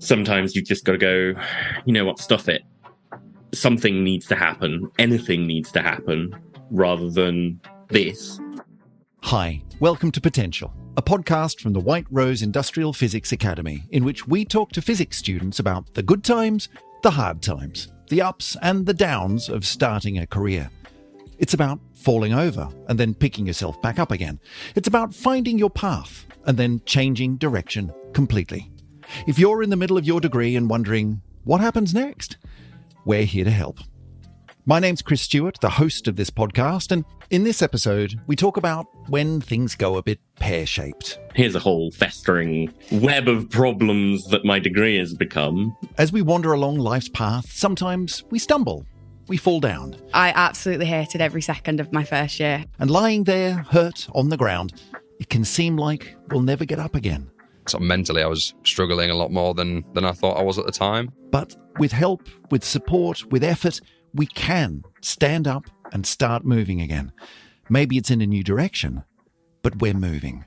sometimes you've just got to go, you know what, stuff it. Something needs to happen. Anything needs to happen rather than this. Hi, welcome to Potential, a podcast from the White Rose Industrial Physics Academy, in which we talk to physics students about the good times, the hard times, the ups and the downs of starting a career. It's about falling over and then picking yourself back up again. It's about finding your path and then changing direction completely. If you're in the middle of your degree and wondering, what happens next? We're here to help. My name's Chris Stewart, the host of this podcast, and in this episode, we talk about when things go a bit pear-shaped. Here's a whole festering web of problems that my degree has become. As we wander along life's path, sometimes we stumble, we fall down. I absolutely hated every second of my first year. And lying there, hurt on the ground, it can seem like we'll never get up again. Sort of mentally, I was struggling a lot more than I thought I was at the time. But with help, with support, with effort, we can stand up and start moving again. Maybe it's in a new direction, but we're moving.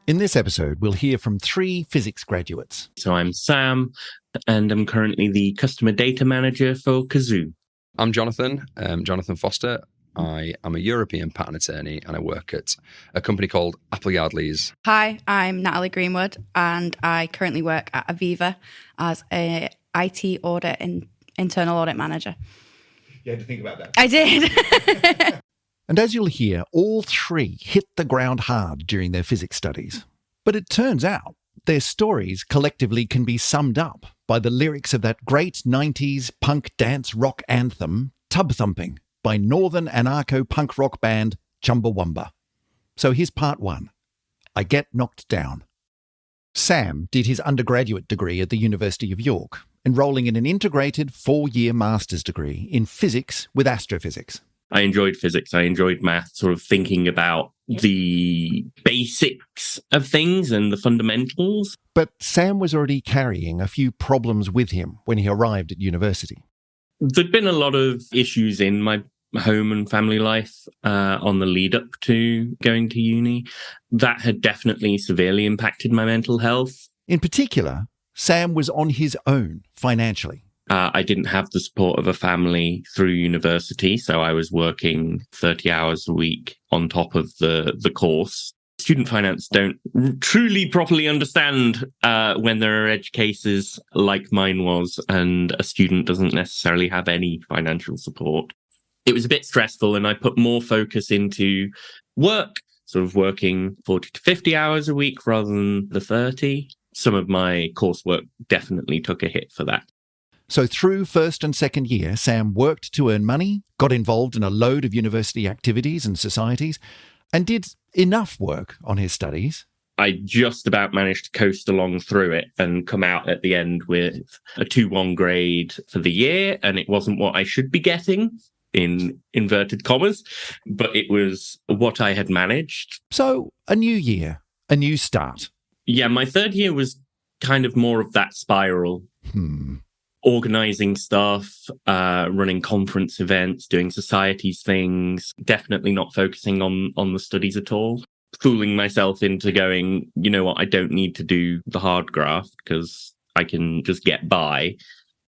In this episode, we'll hear from 3 physics graduates. So I'm Sam, and I'm currently the customer data manager for Kazoo. I'm Jonathan Foster. I am a European patent attorney and I work at a company called Appleyard-Lees. Hi, I'm Natalie Greenwood and I currently work at Aviva as a IT audit and internal audit manager. You had to think about that. I did. And as you'll hear, all 3 hit the ground hard during their physics studies. But it turns out their stories collectively can be summed up by the lyrics of that great 90s punk dance rock anthem, Tub Thumping, by northern anarcho-punk rock band Chumbawamba. So here's part 1. I Get Knocked Down. Sam did his undergraduate degree at the University of York, enrolling in an integrated 4-year master's degree in physics with astrophysics. I enjoyed physics. I enjoyed math, sort of thinking about the basics of things and the fundamentals. But Sam was already carrying a few problems with him when he arrived at university. There'd been a lot of issues in my home and family life on the lead up to going to uni. That had definitely severely impacted my mental health. In particular, Sam was on his own financially. I didn't have the support of a family through university, so I was working 30 hours a week on top of the course. Student finance don't truly properly understand when there are edge cases like mine was, and a student doesn't necessarily have any financial support. It was a bit stressful, and I put more focus into work, sort of working 40 to 50 hours a week rather than the 30. Some of my coursework definitely took a hit for that. So through first and second year, Sam worked to earn money, got involved in a load of university activities and societies, and did enough work on his studies. I just about managed to coast along through it and come out at the end with a 2-1 grade for the year, and it wasn't what I should be getting, in inverted commas, but it was what I had managed. So a new year, a new start. Yeah, my third year was kind of more of that spiral. Organising stuff, running conference events, doing societies things, definitely not focusing on the studies at all. Fooling myself into going, you know what, I don't need to do the hard graft because I can just get by.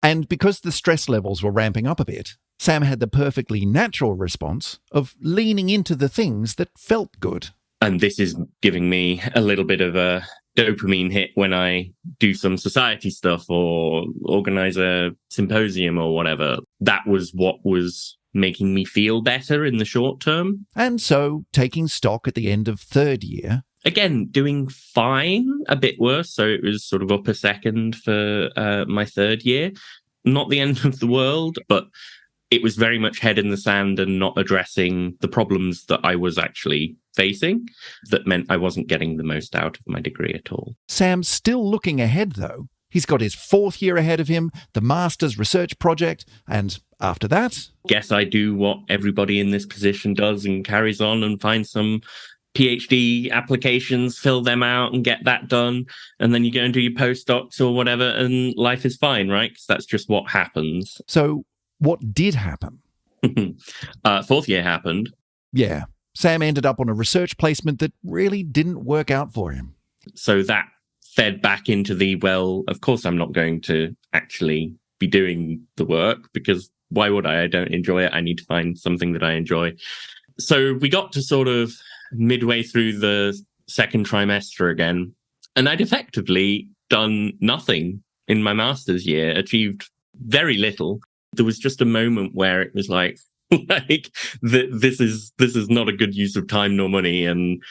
And because the stress levels were ramping up a bit, Sam had the perfectly natural response of leaning into the things that felt good. And this is giving me a little bit of a dopamine hit when I do some society stuff or organize a symposium or whatever. That was what was making me feel better in the short term. And so, taking stock at the end of third year. Again, doing fine, a bit worse. So it was sort of upper second for my third year. Not the end of the world, but it was very much head in the sand and not addressing the problems that I was actually facing. That meant I wasn't getting the most out of my degree at all. Sam's still looking ahead, though. He's got his 4th year ahead of him, the master's research project, and after that... Guess I do what everybody in this position does and carries on and finds some PhD applications, fill them out and get that done. And then you go and do your postdocs or whatever, and life is fine, right? Because that's just what happens. So what did happen? 4th year happened. Yeah. Sam ended up on a research placement that really didn't work out for him. So that fed back into well, of course I'm not going to actually be doing the work, because why would I? I don't enjoy it. I need to find something that I enjoy. So we got to sort of midway through the second trimester again, and I'd effectively done nothing in my master's year, achieved very little. There was just a moment where it was like this is not a good use of time nor money, and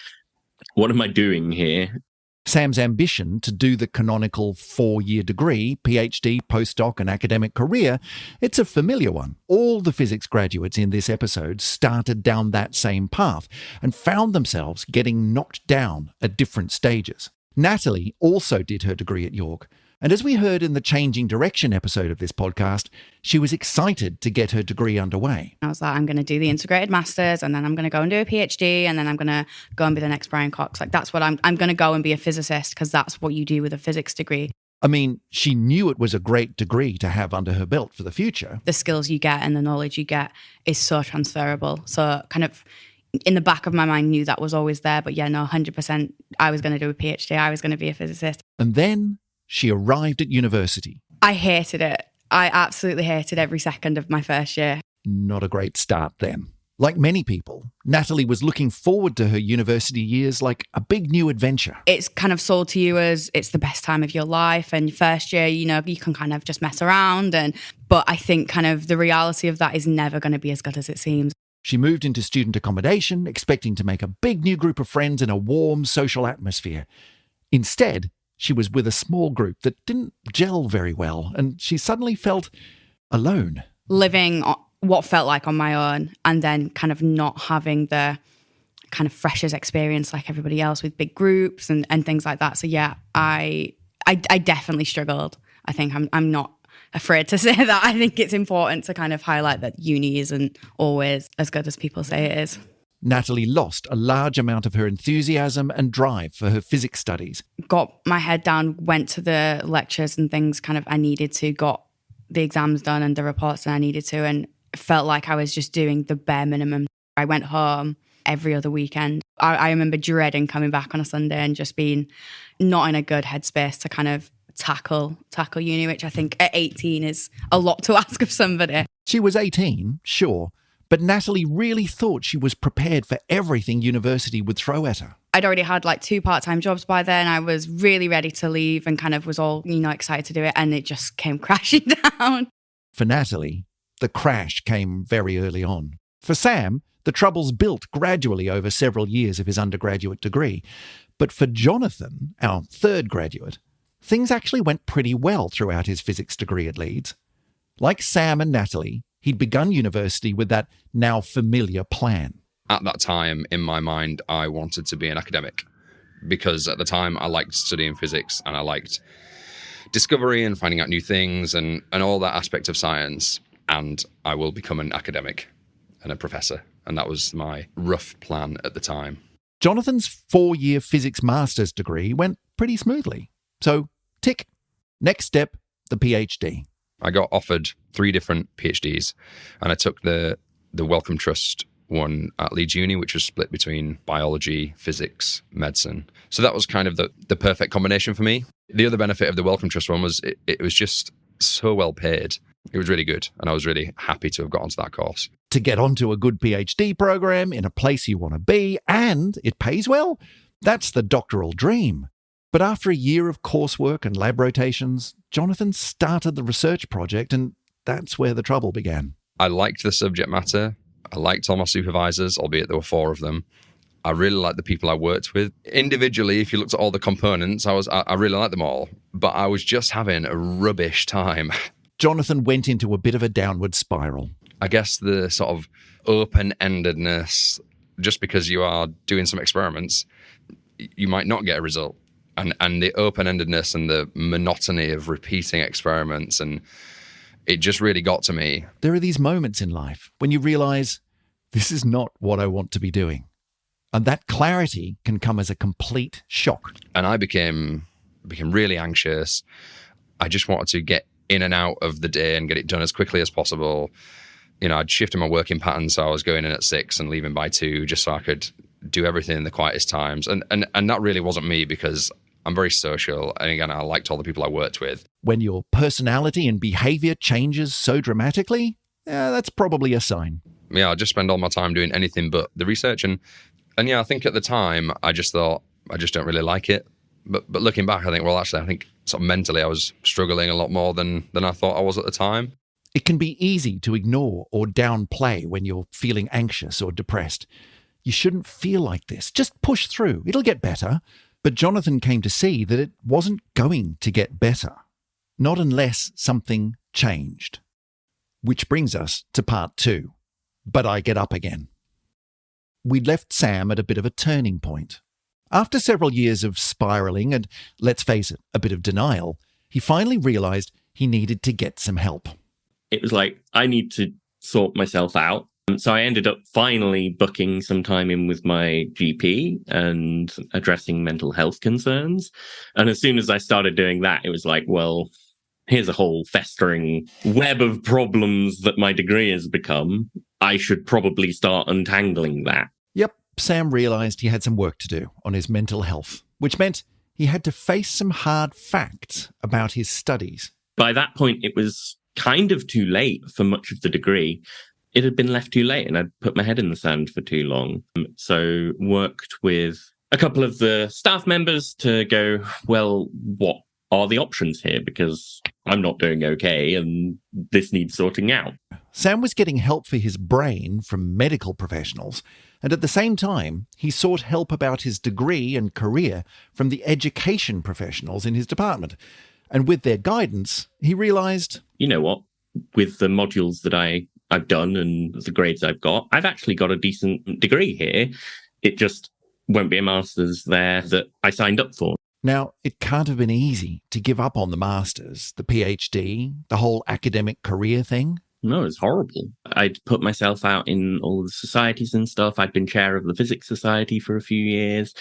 what am I doing here? Sam's ambition to do the canonical 4-year degree, PhD, postdoc and academic career, it's a familiar one. All the physics graduates in this episode started down that same path and found themselves getting knocked down at different stages. Natalie also did her degree at York. And as we heard in the Changing Direction episode of this podcast, she was excited to get her degree underway. I was like, I'm going to do the integrated masters, and then I'm going to go and do a PhD, and then I'm going to go and be the next Brian Cox. Like, that's what I'm going to go and be a physicist, because that's what you do with a physics degree. I mean, she knew it was a great degree to have under her belt for the future. The skills you get and the knowledge you get is so transferable. So kind of in the back of my mind knew that was always there. But yeah, no, 100%, I was going to do a PhD. I was going to be a physicist. And then she arrived at university. I hated it. I absolutely hated every second of my first year. Not a great start then. Like many people, Natalie was looking forward to her university years like a big new adventure. It's kind of sold to you as it's the best time of your life, and first year, you know, you can kind of just mess around. But I think kind of the reality of that is never going to be as good as it seems. She moved into student accommodation, expecting to make a big new group of friends in a warm social atmosphere. Instead, she was with a small group that didn't gel very well, and she suddenly felt alone. Living what felt like on my own, and then kind of not having the kind of freshers experience like everybody else with big groups and things like that. So yeah, I definitely struggled. I think I'm not afraid to say that. I think it's important to kind of highlight that uni isn't always as good as people say it is. Natalie lost a large amount of her enthusiasm and drive for her physics studies. Got my head down, went to the lectures and things kind of I needed to, got the exams done and the reports that I needed to, and felt like I was just doing the bare minimum. I went home every other weekend. I remember dreading coming back on a Sunday and just being not in a good headspace to kind of tackle uni, which I think at 18 is a lot to ask of somebody. She was 18, sure, but Natalie really thought she was prepared for everything university would throw at her. I'd already had like 2 part-time jobs by then. I was really ready to leave and kind of was all, excited to do it. And it just came crashing down. For Natalie, the crash came very early on. For Sam, the troubles built gradually over several years of his undergraduate degree. But for Jonathan, our third graduate, things actually went pretty well throughout his physics degree at Leeds. Like Sam and Natalie, he'd begun university with that now familiar plan. At that time, in my mind, I wanted to be an academic because at the time I liked studying physics and I liked discovery and finding out new things and all that aspect of science. And I will become an academic and a professor. And that was my rough plan at the time. Jonathan's 4-year physics master's degree went pretty smoothly. So, tick. Next step, the PhD. I got offered 3 different PhDs and I took the Wellcome Trust one at Leeds Uni, which was split between biology, physics, medicine. So that was kind of the perfect combination for me. The other benefit of the Wellcome Trust one was it was just so well paid. It was really good, and I was really happy to have got onto that course. To get onto a good PhD program in a place you want to be, and it pays well, that's the doctoral dream. But after a year of coursework and lab rotations, Jonathan started the research project, and that's where the trouble began. I liked the subject matter. I liked all my supervisors, albeit there were 4 of them. I really liked the people I worked with. Individually, if you looked at all the components, I really liked them all, but I was just having a rubbish time. Jonathan went into a bit of a downward spiral. I guess the sort of open-endedness, just because you are doing some experiments, you might not get a result. And the open-endedness and the monotony of repeating experiments, and it just really got to me. There are these moments in life when you realise this is not what I want to be doing. And that clarity can come as a complete shock. And I became really anxious. I just wanted to get in and out of the day and get it done as quickly as possible. I'd shifted my working pattern, so I was going in at 6 and leaving by 2 just so I could do everything in the quietest times. And that really wasn't me because I'm very social. And again, I liked all the people I worked with. When your personality and behavior changes so dramatically, that's probably a sign. Yeah, I just spend all my time doing anything but the research. And yeah, I think at the time, I just thought, I just don't really like it. But looking back, I think, well, actually, I think sort of mentally I was struggling a lot more than I thought I was at the time. It can be easy to ignore or downplay when you're feeling anxious or depressed. You shouldn't feel like this. Just push through. It'll get better. But Jonathan came to see that it wasn't going to get better. Not unless something changed. Which brings us to part 2. But I get up again. We'd left Sam at a bit of a turning point. After several years of spiralling and, let's face it, a bit of denial, he finally realised he needed to get some help. It was like, I need to sort myself out. So I ended up finally booking some time in with my GP and addressing mental health concerns. And as soon as I started doing that, it was like, well, here's a whole festering web of problems that my degree has become. I should probably start untangling that. Yep, Sam realised he had some work to do on his mental health, which meant he had to face some hard facts about his studies. By that point, it was kind of too late for much of the degree. It had been left too late and I'd put my head in the sand for too long. So worked with a couple of the staff members to go, well, what are the options here? Because I'm not doing okay and this needs sorting out. Sam was getting help for his brain from medical professionals, and at the same time, he sought help about his degree and career from the education professionals in his department. And with their guidance, he realised, you know what, with the modules that I've done and the grades I've got, I've actually got a decent degree here. It just won't be a master's there that I signed up for. Now, it can't have been easy to give up on the master's, the PhD, the whole academic career thing. No, it's horrible. I'd put myself out in all the societies and stuff. I'd been chair of the Physics Society for a few years.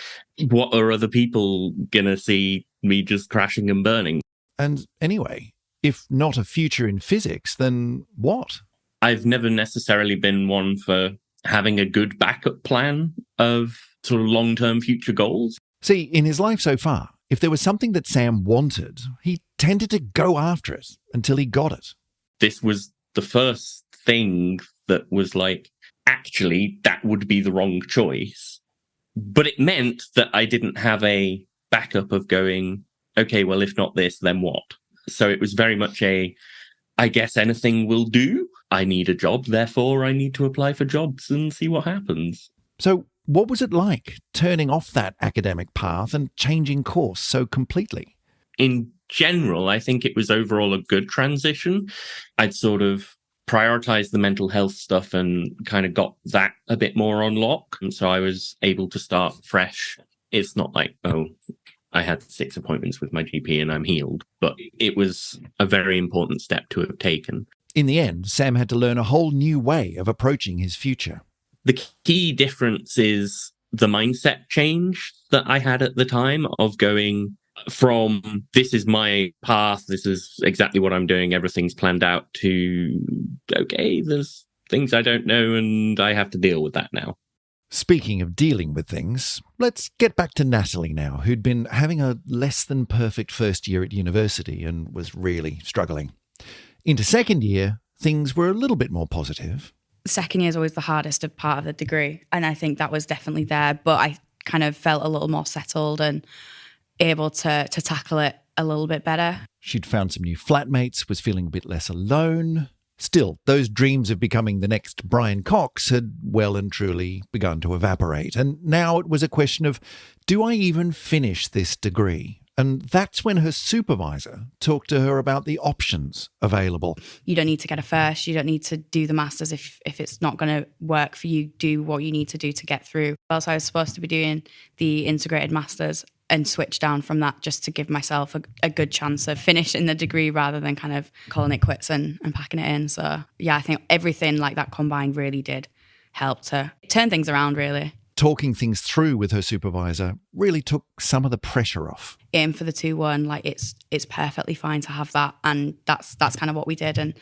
What are other people going to see me just crashing and burning? And anyway, if not a future in physics, then what? I've never necessarily been one for having a good backup plan of sort of long-term future goals. See, in his life so far, if there was something that Sam wanted, he tended to go after it until he got it. This was the first thing that was like, actually, that would be the wrong choice. But it meant that I didn't have a backup of going, okay, well, if not this, then what? So it was very much I guess anything will do. I need a job, therefore I need to apply for jobs and see what happens. So what was it like turning off that academic path and changing course so completely? In general, I think it was overall a good transition. I'd sort of prioritized the mental health stuff and kind of got that a bit more on lock. And so I was able to start fresh. It's not like, oh, I had 6 appointments with my GP and I'm healed, but it was a very important step to have taken. In the end, Sam had to learn a whole new way of approaching his future. The key difference is the mindset change that I had at the time of going from this is my path, this is exactly what I'm doing, everything's planned out, to, okay, there's things I don't know and I have to deal with that now. Speaking of dealing with things, let's get back to Natalie now, who'd been having a less than perfect first year at university and was really struggling. Into second year, things were a little bit more positive. Second year is always the hardest part of the degree. And I think that was definitely there. But I kind of felt a little more settled and able to tackle it a little bit better. She'd found some new flatmates, was feeling a bit less alone. Still, those dreams of becoming the next Brian Cox had well and truly begun to evaporate. And now it was a question of, do I even finish this degree? And that's when her supervisor talked to her about the options available. You don't need to get a first. You don't need to do the masters if it's not going to work for you. Do what you need to do to get through. Also, I was supposed to be doing the integrated masters and switch down from that just to give myself a good chance of finishing the degree rather than kind of calling it quits and packing it in. So yeah, I think everything like that combined really did help to turn things around, really. Talking things through with her supervisor really took some of the pressure off. Aim for the 2-1, like it's perfectly fine to have that. And that's kind of what we did and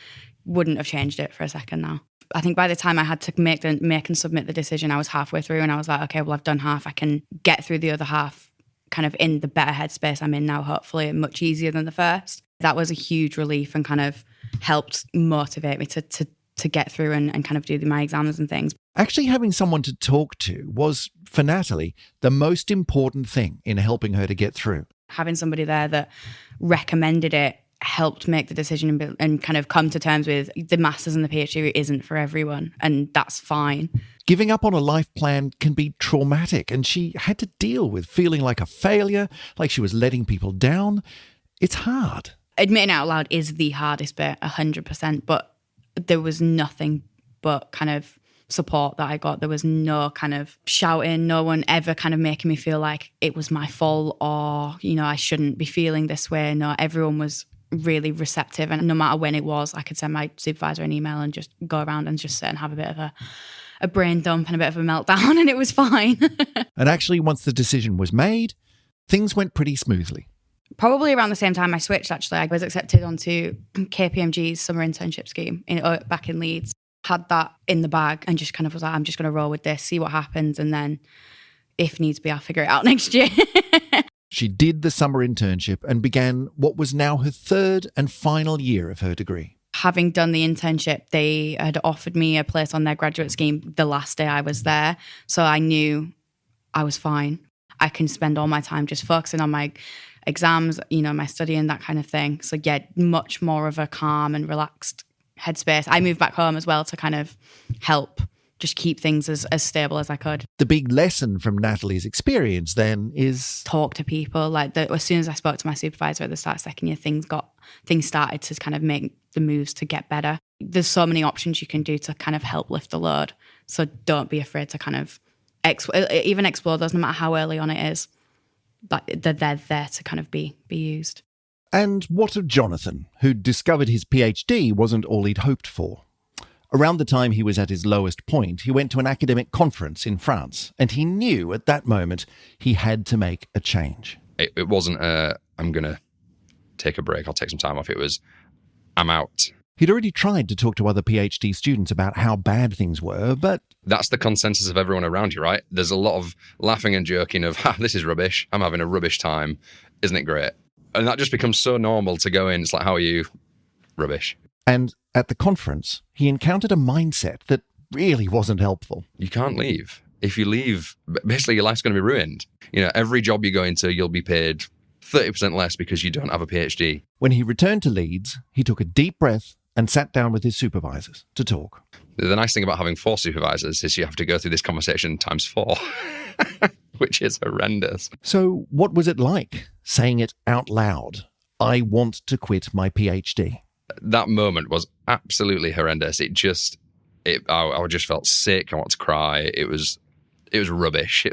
wouldn't have changed it for a second now. I think by the time I had to make and submit the decision, I was halfway through and I was like, okay, well, I've done half. I can get through the other half kind of in the better headspace I'm in now, hopefully, much easier than the first. That was a huge relief and kind of helped motivate me to get through and kind of do my exams and things. Actually having someone to talk to was, for Natalie, the most important thing in helping her to get through. Having somebody there that recommended it helped make the decision and kind of come to terms with the Masters and the PhD isn't for everyone, and that's fine. Giving up on a life plan can be traumatic, and she had to deal with feeling like a failure, like she was letting people down. It's hard. Admitting out loud is the hardest bit, 100%, but there was nothing but kind of support that I got. There was no kind of shouting, no one ever kind of making me feel like it was my fault or, I shouldn't be feeling this way. No, everyone was really receptive, and no matter when it was, I could send my supervisor an email and just go around and just sit and have a bit of a brain dump and a bit of a meltdown, and it was fine. And actually, once the decision was made, things went pretty smoothly. Probably around the same time I switched, actually. I was accepted onto KPMG's summer internship scheme back in Leeds. Had that in the bag and just kind of was like, I'm just going to roll with this, see what happens, and then if needs be, I'll figure it out next year. She did the summer internship and began what was now her third and final year of her degree. Having done the internship, they had offered me a place on their graduate scheme the last day I was there. So I knew I was fine. I can spend all my time just focusing on my exams, my study and that kind of thing. So yeah, much more of a calm and relaxed headspace. I moved back home as well to kind of help just keep things as stable as I could. The big lesson from Natalie's experience then is talk to people. As soon as I spoke to my supervisor at the start of second year, things started to kind of make the moves to get better. There's so many options you can do to kind of help lift the load. So don't be afraid to kind of even explore those, no matter how early on it is. But they're there to kind of be used. And what of Jonathan, who discovered his PhD wasn't all he'd hoped for? Around the time he was at his lowest point, he went to an academic conference in France, and he knew at that moment he had to make a change. It wasn't I'm going to take a break, I'll take some time off. It was, I'm out. He'd already tried to talk to other PhD students about how bad things were, but that's the consensus of everyone around you, right? There's a lot of laughing and joking of, this is rubbish. I'm having a rubbish time. Isn't it great? And that just becomes so normal to go in. It's like, how are you? Rubbish. And at the conference, he encountered a mindset that really wasn't helpful. You can't leave. If you leave, basically your life's going to be ruined. Every job you go into, you'll be paid 30% less because you don't have a PhD. When he returned to Leeds, he took a deep breath and sat down with his supervisors to talk. The nice thing about having 4 supervisors is you have to go through this conversation times 4, which is horrendous. So what was it like saying it out loud? I want to quit my PhD. That moment was absolutely horrendous. I just felt sick. I wanted to cry. It was rubbish.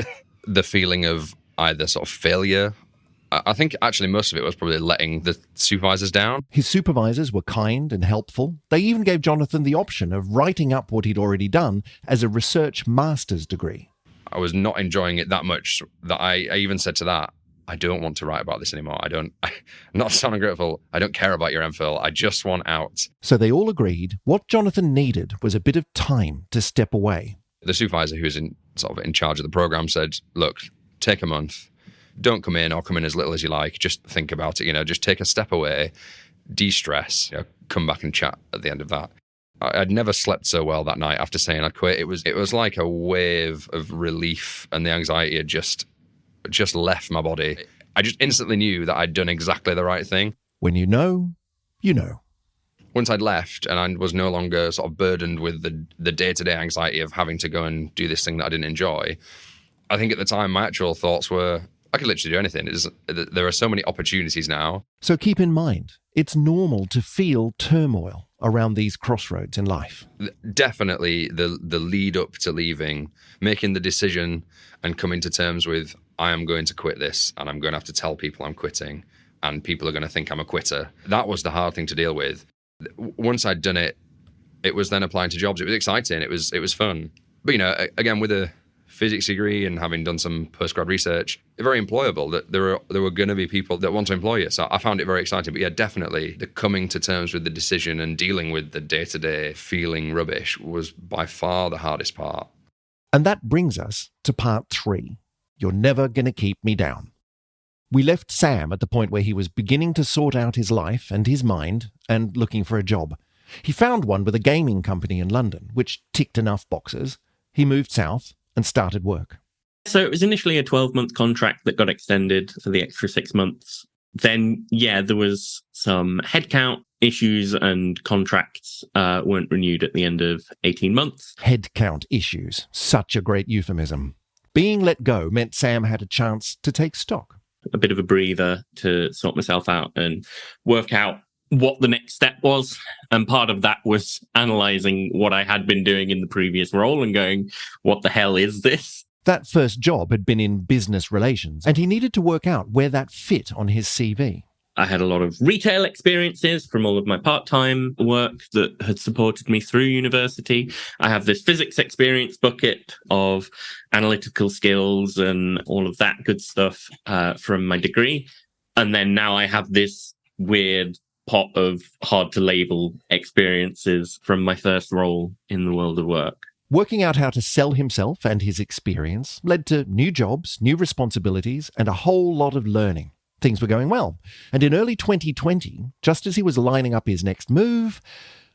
The feeling of either sort of failure. I think actually most of it was probably letting the supervisors down. His supervisors were kind and helpful. They even gave Jonathan the option of writing up what he'd already done as a research master's degree. I was not enjoying it that much that I even said to that, I don't want to write about this anymore. I'm not sounding grateful. I don't care about your MPhil. I just want out. So they all agreed what Jonathan needed was a bit of time to step away. The supervisor who's in charge of the program said, look, take a month. Don't come in or come in as little as you like. Just think about it, just take a step away, de-stress, come back and chat at the end of that. I'd never slept so well that night after saying I'd quit. It was like a wave of relief, and the anxiety had just left my body. I just instantly knew that I'd done exactly the right thing. When you know, you know. Once I'd left and I was no longer sort of burdened with the day-to-day anxiety of having to go and do this thing that I didn't enjoy, I think at the time my actual thoughts were, I could literally do anything. There are so many opportunities now. So keep in mind, it's normal to feel turmoil around these crossroads in life. Definitely the lead up to leaving, making the decision and coming to terms with, I am going to quit this and I'm going to have to tell people I'm quitting and people are going to think I'm a quitter. That was the hard thing to deal with. Once I'd done it, it was then applying to jobs. It was exciting. It was fun. But, again, with a physics degree and having done some postgrad research, very employable, that there were going to be people that want to employ you. So I found it very exciting. But yeah, definitely the coming to terms with the decision and dealing with the day-to-day feeling rubbish was by far the hardest part. And that brings us to part 3. You're never going to keep me down. We left Sam at the point where he was beginning to sort out his life and his mind and looking for a job. He found one with a gaming company in London, which ticked enough boxes. He moved south and started work. So it was initially a 12-month contract that got extended for the extra 6 months. Then, there was some headcount issues and contracts weren't renewed at the end of 18 months. Headcount issues. Such a great euphemism. Being let go meant Sam had a chance to take stock. A bit of a breather to sort myself out and work out what the next step was. And part of that was analysing what I had been doing in the previous role and going, what the hell is this? That first job had been in business relations, and he needed to work out where that fit on his CV. I had a lot of retail experiences from all of my part-time work that had supported me through university. I have this physics experience bucket of analytical skills and all of that good stuff from my degree. And then now I have this weird pot of hard-to-label experiences from my first role in the world of work. Working out how to sell himself and his experience led to new jobs, new responsibilities, and a whole lot of learning. Things were going well. And in early 2020, just as he was lining up his next move,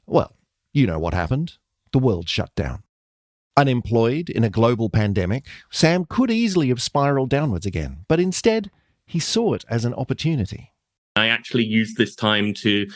well, you know what happened. The world shut down. Unemployed in a global pandemic, Sam could easily have spiraled downwards again, but instead, he saw it as an opportunity. I actually used this time to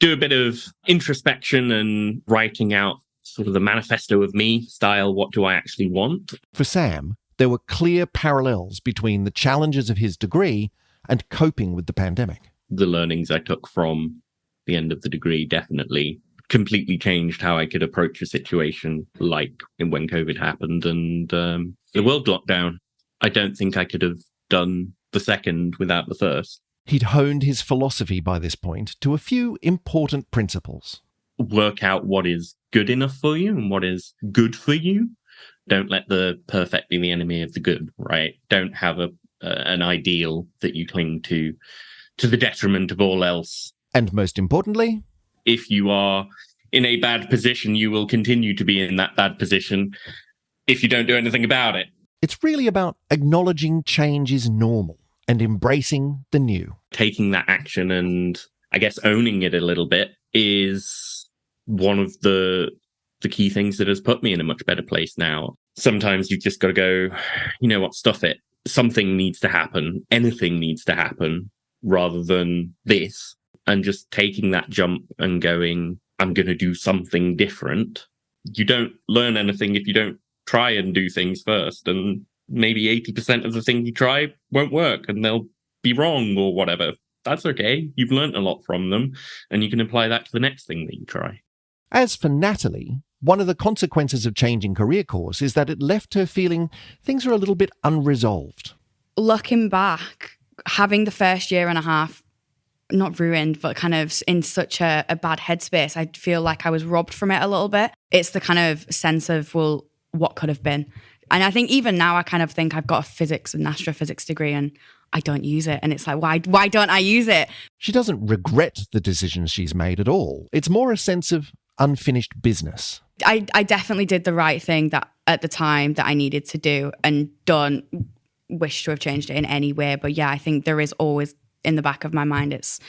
do a bit of introspection and writing out sort of the manifesto of me style. What do I actually want? For Sam, there were clear parallels between the challenges of his degree and coping with the pandemic. The learnings I took from the end of the degree definitely completely changed how I could approach a situation like when COVID happened and the world locked down. I don't think I could have done the second without the first. He'd honed his philosophy by this point to a few important principles. Work out what is good enough for you and what is good for you. Don't let the perfect be the enemy of the good, right? Don't have an ideal that you cling to the detriment of all else. And most importantly, if you are in a bad position, you will continue to be in that bad position if you don't do anything about it. It's really about acknowledging change is normal and embracing the new. Taking that action and, I guess, owning it a little bit is one of the key things that has put me in a much better place now. Sometimes you've just got to go, you know what, stuff it. Something needs to happen. Anything needs to happen rather than this. And just taking that jump and going, I'm going to do something different. You don't learn anything if you don't try and do things first. And maybe 80% of the thing you try won't work and they'll be wrong or whatever. That's okay. You've learned a lot from them and you can apply that to the next thing that you try. As for Natalie, one of the consequences of changing career course is that it left her feeling things are a little bit unresolved. Looking back, having the first year and a half not ruined, but kind of in such a bad headspace, I feel like I was robbed from it a little bit. It's the kind of sense of, well, what could have been? And I think even now I kind of think I've got a physics and astrophysics degree and I don't use it. And it's like, why don't I use it? She doesn't regret the decisions she's made at all. It's more a sense of unfinished business. I definitely did the right thing that at the time that I needed to do and don't wish to have changed it in any way. But yeah, I think there is always in the back of my mind, it's,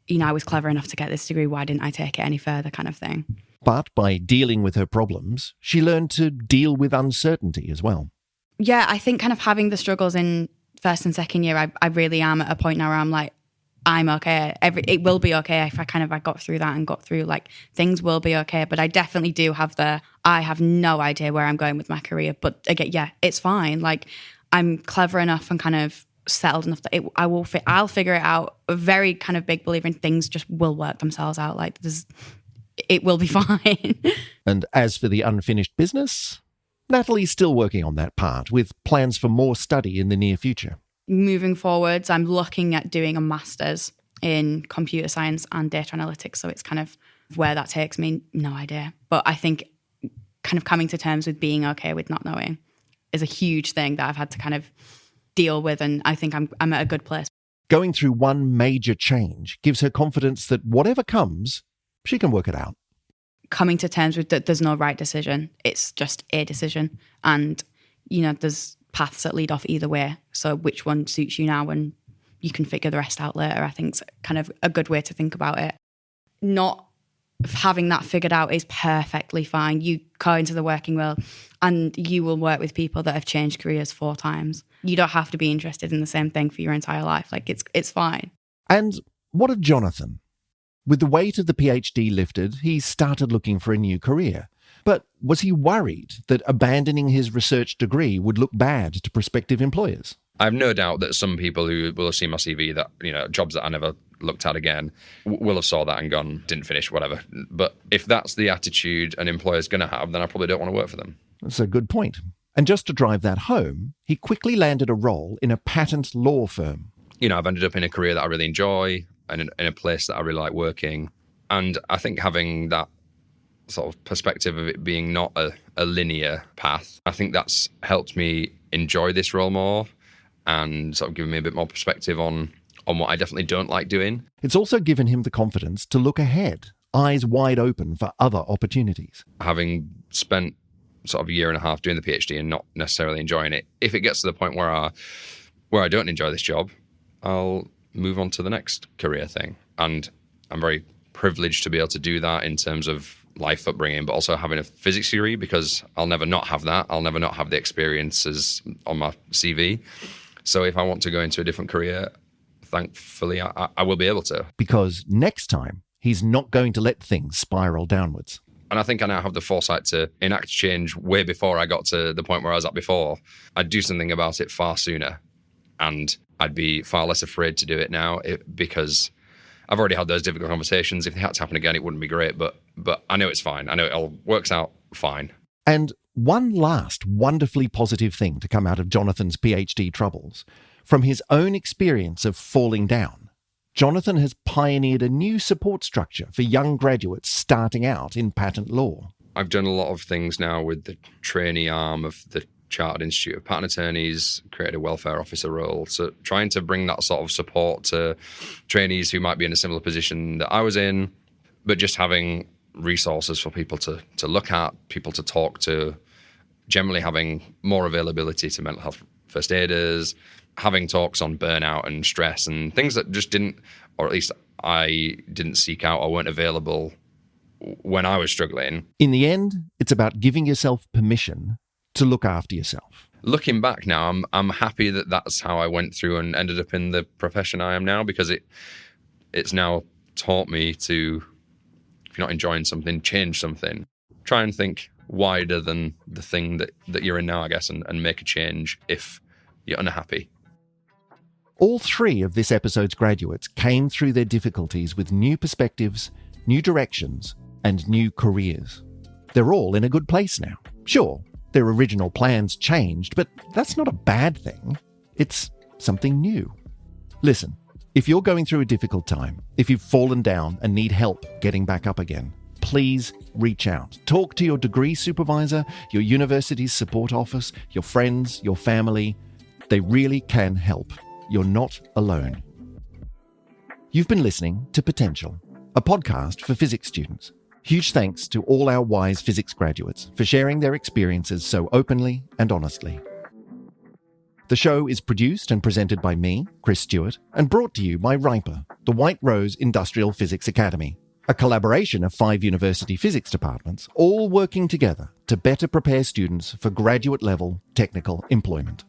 you know, I was clever enough to get this degree. Why didn't I take it any further kind of thing? But by dealing with her problems, she learned to deal with uncertainty as well. Yeah, I think kind of having the struggles in first and second year, I really am at a point now where I'm like, I'm okay. It will be okay if I got through that and got through, like, things will be okay. But I definitely do have I have no idea where I'm going with my career. But again, yeah, it's fine. Like, I'm clever enough and kind of settled enough that I'll figure it out. A very kind of big believer in things just will work themselves out. Like, it will be fine. And as for the unfinished business, Natalie's still working on that part with plans for more study in the near future. Moving forwards, I'm looking at doing a master's in computer science and data analytics. So it's kind of where that takes me, no idea. But I think kind of coming to terms with being okay with not knowing is a huge thing that I've had to kind of deal with. And I think I'm at a good place. Going through one major change gives her confidence that whatever comes, she can work it out. Coming to terms with that there's no right decision. It's just a decision. And, you know, there's paths that lead off either way. So which one suits you now and you can figure the rest out later, I think is kind of a good way to think about it. Not having that figured out is perfectly fine. You go into the working world and you will work with people that have changed careers 4 times. You don't have to be interested in the same thing for your entire life. Like, it's fine. And what of Jonathan? With the weight of the PhD lifted, he started looking for a new career. But was he worried that abandoning his research degree would look bad to prospective employers? I have no doubt that some people who will have seen my CV, that, you know, jobs that I never looked at again, will have saw that and gone, didn't finish, whatever. But if that's the attitude an employer's going to have, then I probably don't want to work for them. That's a good point. And just to drive that home, he quickly landed a role in a patent law firm. You know, I've ended up in a career that I really enjoy and in a place that I really like working. And I think having that sort of perspective of it being not a linear path, I think that's helped me enjoy this role more and sort of given me a bit more perspective on what I definitely don't like doing. It's also given him the confidence to look ahead, eyes wide open for other opportunities. Having spent sort of a year and a half doing the PhD and not necessarily enjoying it, if it gets to the point where I don't enjoy this job, I'll move on to the next career thing. And I'm very privileged to be able to do that in terms of life upbringing, but also having a physics degree, because I'll never not have that. I'll never not have the experiences on my CV. So if I want to go into a different career, thankfully, I will be able to. Because next time, he's not going to let things spiral downwards. And I think I now have the foresight to enact change way before I got to the point where I was at before. I'd do something about it far sooner, and I'd be far less afraid to do it now because I've already had those difficult conversations. If they had to happen again, it wouldn't be great, but I know it's fine. I know it all works out fine. And one last wonderfully positive thing to come out of Jonathan's PhD troubles. From his own experience of falling down, Jonathan has pioneered a new support structure for young graduates starting out in patent law. I've done a lot of things now with the trainee arm of the Chartered Institute of Patent Attorneys, created a welfare officer role. So trying to bring that sort of support to trainees who might be in a similar position that I was in, but just having resources for people to look at, people to talk to, generally having more availability to mental health first aiders, having talks on burnout and stress and things that just didn't, or at least I didn't seek out or weren't available when I was struggling. In the end, it's about giving yourself permission to look after yourself. Looking back now, I'm happy that that's how I went through and ended up in the profession I am now, because it's now taught me to, if you're not enjoying something, change something. Try and think wider than the thing that you're in now, I guess, and make a change if you're unhappy. All 3 of this episode's graduates came through their difficulties with new perspectives, new directions, and new careers. They're all in a good place now. Sure, their original plans changed, but that's not a bad thing. It's something new. Listen, if you're going through a difficult time, if you've fallen down and need help getting back up again, please reach out. Talk to your degree supervisor, your university's support office, your friends, your family. They really can help. You're not alone. You've been listening to Potential, a podcast for physics students. Huge thanks to all our WISE physics graduates for sharing their experiences so openly and honestly. The show is produced and presented by me, Chris Stewart, and brought to you by WRIPA, the White Rose Industrial Physics Academy, a collaboration of 5 university physics departments, all working together to better prepare students for graduate-level technical employment.